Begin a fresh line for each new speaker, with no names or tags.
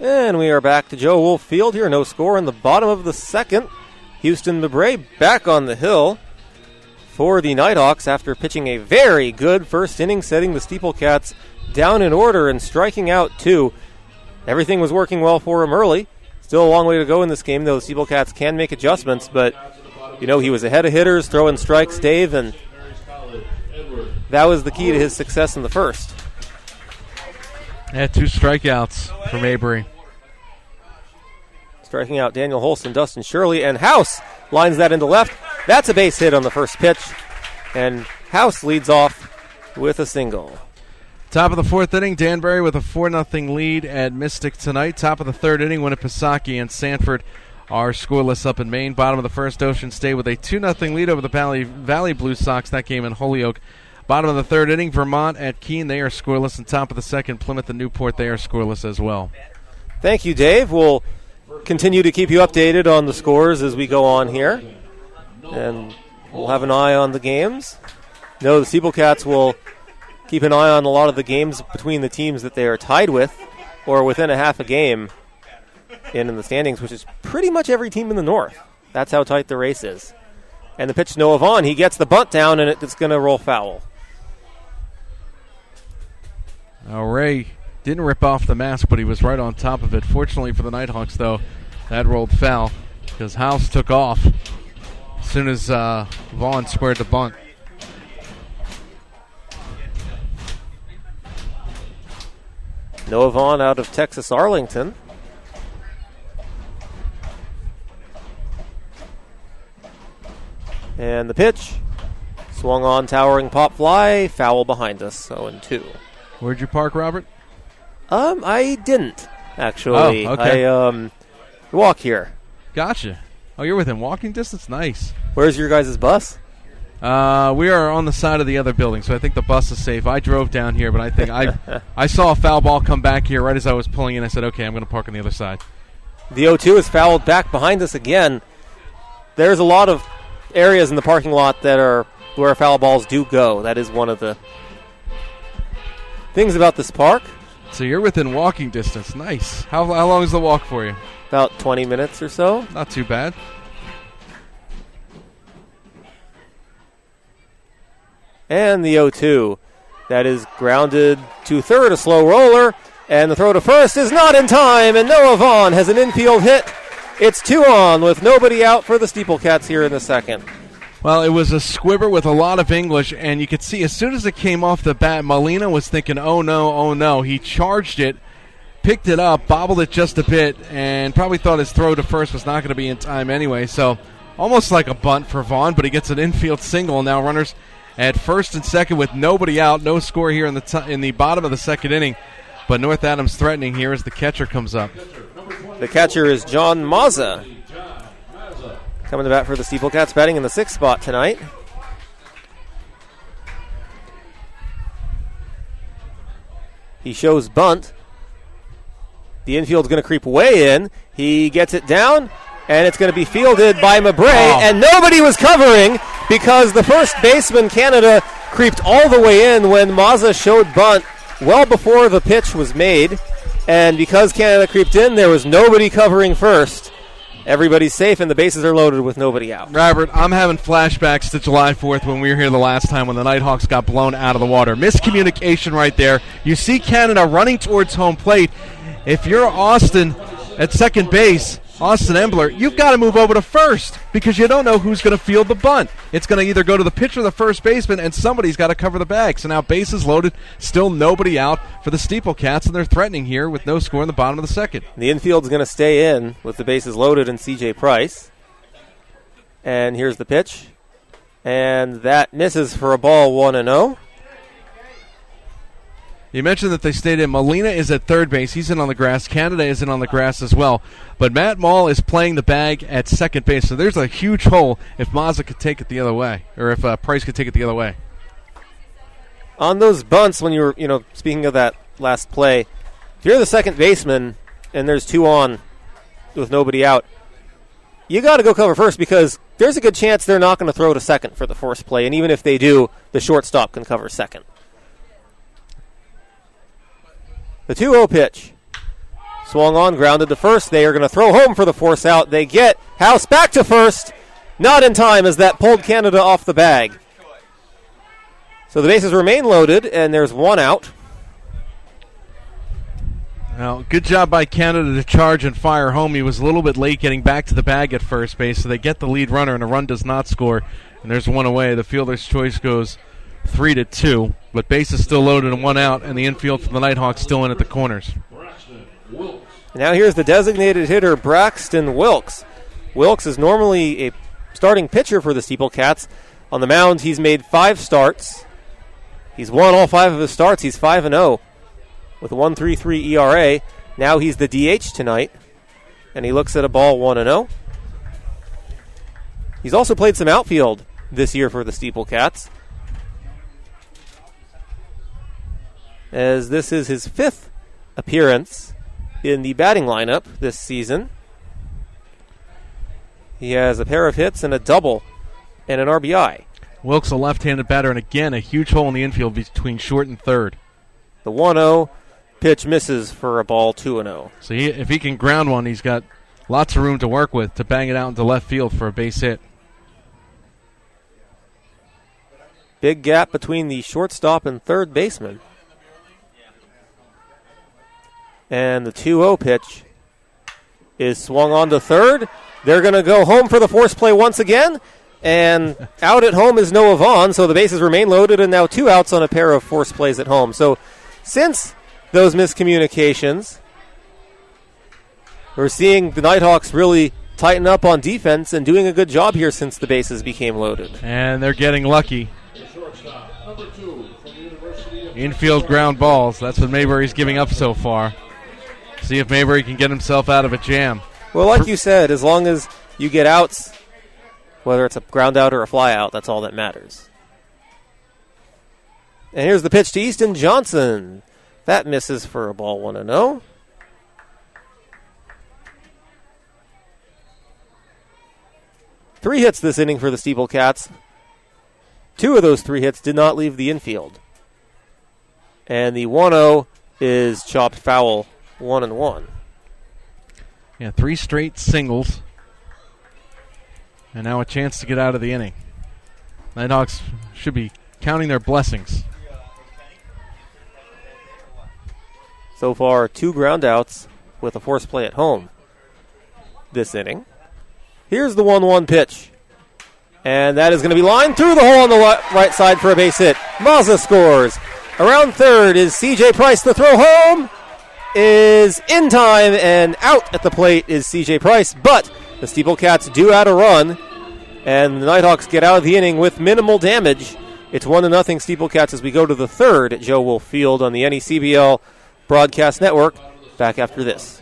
And we are back to Joe Wolf Field here. No score in the bottom of the second. Houston Mabray back on the hill for the Nighthawks after pitching a very good first inning, setting the SteepleCats down in order and striking out two. Everything was working well for him early. Still a long way to go in this game, though. The SteepleCats can make adjustments, but, you know, he was ahead of hitters, throwing strikes, Dave, and that was the key to his success in the first.
Had 2 strikeouts for Mabry.
Striking out Daniel Holston, Dustin Shirley, and House lines that into left. That's a base hit on the first pitch, and House leads off with a single.
Top of the 4th inning, Danbury with a 4-0 lead at Mystic tonight. Top of the 3rd inning, Winnipesaukee and Sanford are scoreless up in Maine. Bottom of the 1st, Ocean State with a 2-0 lead over the Valley Blue Sox. That game in Holyoke. Bottom of the 3rd inning, Vermont at Keene. They are scoreless. And top of the 2nd, Plymouth and Newport. They are scoreless as well.
Thank you, Dave. We'll continue to keep you updated on the scores as we go on here. And we'll have an eye on the games. No, the SteepleCats will keep an eye on a lot of the games between the teams that they are tied with or within a half a game in the standings, which is pretty much every team in the North. That's how tight the race is. And the pitch, Noah Vaughn. He gets the bunt down, and it's going to roll foul.
Ray didn't rip off the mask, but he was right on top of it. Fortunately for the Nighthawks, though, that rolled foul because House took off as soon as Vaughn squared the bunt.
Noah Vaughn out of Texas Arlington. And the pitch, swung on, towering pop fly, foul behind us, 0-2.
Where'd you park, Robert?
I didn't, actually.
Oh, okay.
I walk here.
Gotcha. Oh, you're within walking distance? Nice.
Where's your guys' bus?
We are on the side of the other building, so I think the bus is safe. I drove down here, but I think I saw a foul ball come back here right as I was pulling in. I said, okay, I'm going to park on the other side.
The 0-2 is fouled back behind us again. There's a lot of areas in the parking lot that are where foul balls do go. That is one of the things about this park.
So you're within walking distance. Nice. How long is the walk for you?
About 20 minutes or so.
Not too bad.
And the 0-2. That is grounded to third, a slow roller. And the throw to first is not in time. And Noah Vaughn has an infield hit. It's 2-on with nobody out for the SteepleCats here in the second.
Well, it was a squibber with a lot of English, and you could see as soon as it came off the bat, Molina was thinking, oh no. He charged it, picked it up, bobbled it just a bit, and probably thought his throw to first was not going to be in time anyway. So almost like a bunt for Vaughn, but he gets an infield single. Now runners at first and second with nobody out. No score here in the bottom of the second inning. But North Adams threatening here as the catcher comes up.
The catcher is John Mazza. Coming to bat for the SteepleCats, batting in the 6th spot tonight. He shows bunt. The infield's going to creep way in. He gets it down, and it's going to be fielded by Mabray, and nobody was covering because the first baseman, Canada, creeped all the way in when Mazza showed bunt well before the pitch was made. And because Canada creeped in, there was nobody covering first. Everybody's safe, and the bases are loaded with nobody out.
Robert, I'm having flashbacks to July 4th when we were here the last time when the Nighthawks got blown out of the water. Miscommunication right there. You see Canada running towards home plate. If you're Austin at second base, Austin Embler, you've got to move over to first because you don't know who's going to field the bunt. It's going to either go to the pitcher or the first baseman, and somebody's got to cover the bag. So now bases loaded, still nobody out for the SteepleCats, and they're threatening here with no score in the bottom of the second.
The infield's going to stay in with the bases loaded and C.J. Price. And here's the pitch. And that misses for a ball 1-0.
You mentioned that they stayed in. Molina is at third base. He's in on the grass. Canada is in on the grass as well. But Matt Mall is playing the bag at second base. So there's a huge hole if Mazza could take it the other way, or if Price could take it the other way.
On those bunts, when you were, speaking of that last play, if you're the second baseman and there's 2 on with nobody out, you got to go cover first because there's a good chance they're not going to throw to second for the force play. And even if they do, the shortstop can cover second. The 2-0 pitch. Swung on, grounded to first. They are going to throw home for the force out. They get House back to first. Not in time as that pulled Canada off the bag. So the bases remain loaded, and there's one out.
Now, good job by Canada to charge and fire home. He was a little bit late getting back to the bag at first base, so they get the lead runner, and a run does not score. And there's one away. The fielder's choice goes 3-2, but bases still loaded and one out, and the infield for the Nighthawks still in at the corners.
Now here's the designated hitter, Braxton Wilkes. Wilkes is normally a starting pitcher for the SteepleCats. On the mound, he's made 5 starts. He's won all 5 of his starts. He's 5-0 with a 1.33 ERA. Now he's the DH tonight, and he looks at a ball 1-0. He's also played some outfield this year for the SteepleCats, as this is his 5th appearance in the batting lineup this season. He has a pair of hits and a double and an RBI.
Wilkes, a left-handed batter, and again, a huge hole in the infield between short and third.
The 1-0 pitch misses for a ball 2-0.
So if he can ground one, he's got lots of room to work with to bang it out into left field for a base hit.
Big gap between the shortstop and third baseman. And the 2-0 pitch is swung on to third. They're going to go home for the force play once again. And out at home is Noah Vaughn, so the bases remain loaded, and now 2 outs on a pair of force plays at home. So since those miscommunications, we're seeing the Nighthawks really tighten up on defense and doing a good job here since the bases became loaded.
And they're getting lucky. Infield ground balls. That's what Maybury's giving up so far. See if Maybury can get himself out of a jam.
Well, like you said, as long as you get outs, whether it's a ground out or a fly out, that's all that matters. And here's the pitch to Easton Johnson. That misses for a ball 1-0. Three hits this inning for the SteepleCats. 2 of those 3 hits did not leave the infield. And the 1-0 is chopped foul, 1-1.
Yeah, 3 straight singles. And now a chance to get out of the inning. Nighthawks should be counting their blessings.
So far, 2 ground outs with a force play at home this inning. Here's the 1-1 pitch. And that is going to be lined through the hole on the right side for a base hit. Mazza scores. Around third is C.J. Price. The throw home is in time, and out at the plate is C.J. Price. But the SteepleCats do add a run, and the Nighthawks get out of the inning with minimal damage. It's 1-0 SteepleCats as we go to the third at Joe Wolf Field on the NECBL Broadcast Network. Back after this.